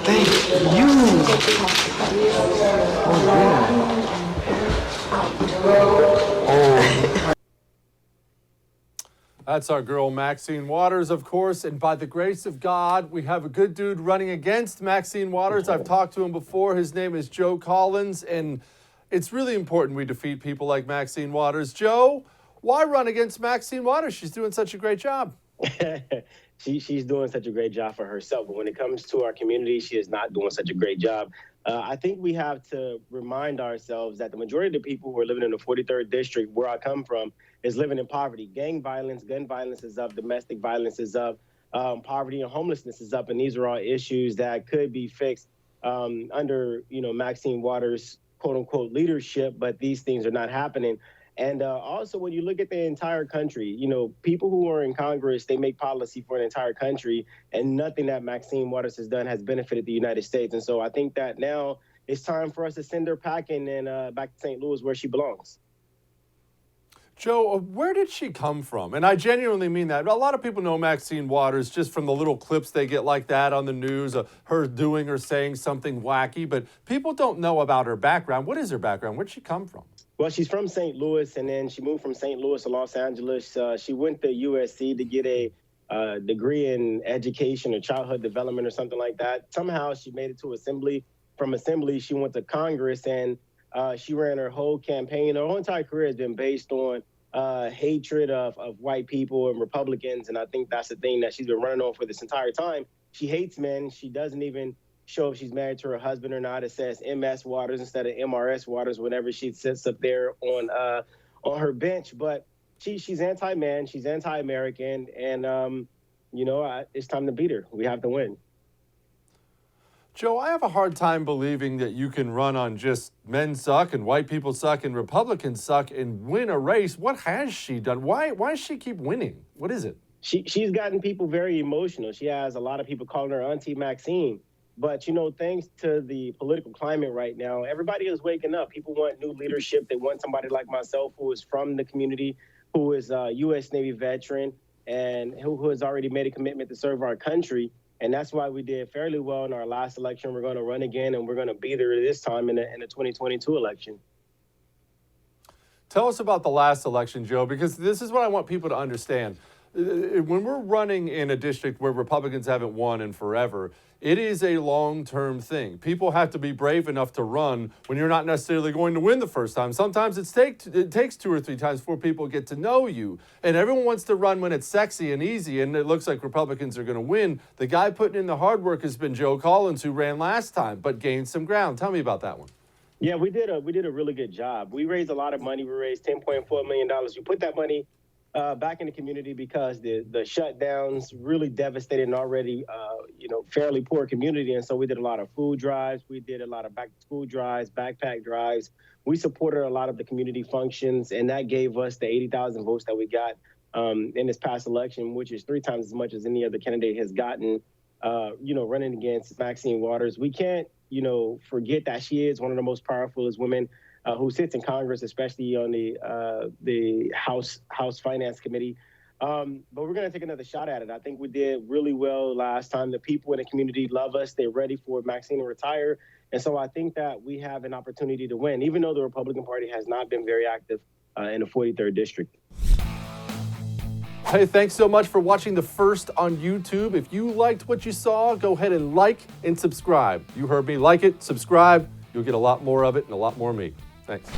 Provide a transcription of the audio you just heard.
Thank you. Oh. That's our girl, Maxine Waters, of course. And by the grace of God, we have a good dude running against Maxine Waters. I've talked to him before. His name is Joe Collins. And it's really important we defeat people like Maxine Waters. Joe, why run against Maxine Waters? She's doing such a great job. She's doing such a great job for herself. But when it comes to our community, she is not doing such a great job. I think we have to remind ourselves that the majority of the people who are living in the 43rd district, where I come from, is living in poverty. Gang violence, gun violence is up, domestic violence is up, poverty and homelessness is up. And these are all issues that could be fixed under, Maxine Waters' quote unquote leadership, but these things are not happening. And also, when you look at the entire country, people who are in Congress, they make policy for an entire country, and nothing that Maxine Waters has done has benefited the United States. And so I think that now it's time for us to send her packing and back to St. Louis, where she belongs. Joe, where did she come from? And I genuinely mean that. A lot of people know Maxine Waters just from the little clips they get like that on the news, her doing or saying something wacky, but people don't know about her background. What is her background? Where'd she come from? Well, she's from St. Louis, and then she moved from St. Louis to Los Angeles. She went to USC to get a degree in education or childhood development or something like that. Somehow she made it to Assembly. From Assembly, she went to Congress, and she ran her whole campaign. Her whole entire career has been based on hatred of white people and Republicans, and I think that's the thing that she's been running on for this entire time. She hates men. She doesn't even show if she's married to her husband or not. It says MS Waters instead of MRS Waters whenever she sits up there on her bench. But she's anti-man, she's anti-American, and it's time to beat her. We have to win. Joe, I have a hard time believing that you can run on just men suck and white people suck and Republicans suck and win a race. What has she done? Why does she keep winning? What is it? She's gotten people very emotional. She has a lot of people calling her Auntie Maxine. But, thanks to the political climate right now, everybody is waking up. People want new leadership. They want somebody like myself who is from the community, who is a U.S. Navy veteran, and who has already made a commitment to serve our country. And that's why we did fairly well in our last election. We're going to run again, and we're going to be there this time in the 2022 election. Tell us about the last election, Joe, because this is what I want people to understand. When we're running in a district where Republicans haven't won in forever, it is a long-term thing. People have to be brave enough to run when you're not necessarily going to win the first time. Sometimes it takes 2 or 3 times before people get to know you. And everyone wants to run when it's sexy and easy, and it looks like Republicans are going to win. The guy putting in the hard work has been Joe Collins, who ran last time, but gained some ground. Tell me about that one. Yeah, we did a really good job. We raised a lot of money. We raised $10.4 million. We put that money back in the community because the shutdowns really devastated an already, fairly poor community. And so we did a lot of food drives. We did a lot of back-to-school drives, backpack drives. We supported a lot of the community functions, and that gave us the 80,000 votes that we got in this past election, which is 3 times as much as any other candidate has gotten, running against Maxine Waters. We can't, forget that she is one of the most powerful women who sits in Congress, especially on the House Finance Committee. But we're going to take another shot at it. I think we did really well last time. The people in the community love us. They're ready for Maxine to retire. And so I think that we have an opportunity to win, even though the Republican Party has not been very active in the 43rd district. Hey, thanks so much for watching The First on YouTube. If you liked what you saw, go ahead and like and subscribe. You heard me. Like it, subscribe. You'll get a lot more of it and a lot more of me. Thanks.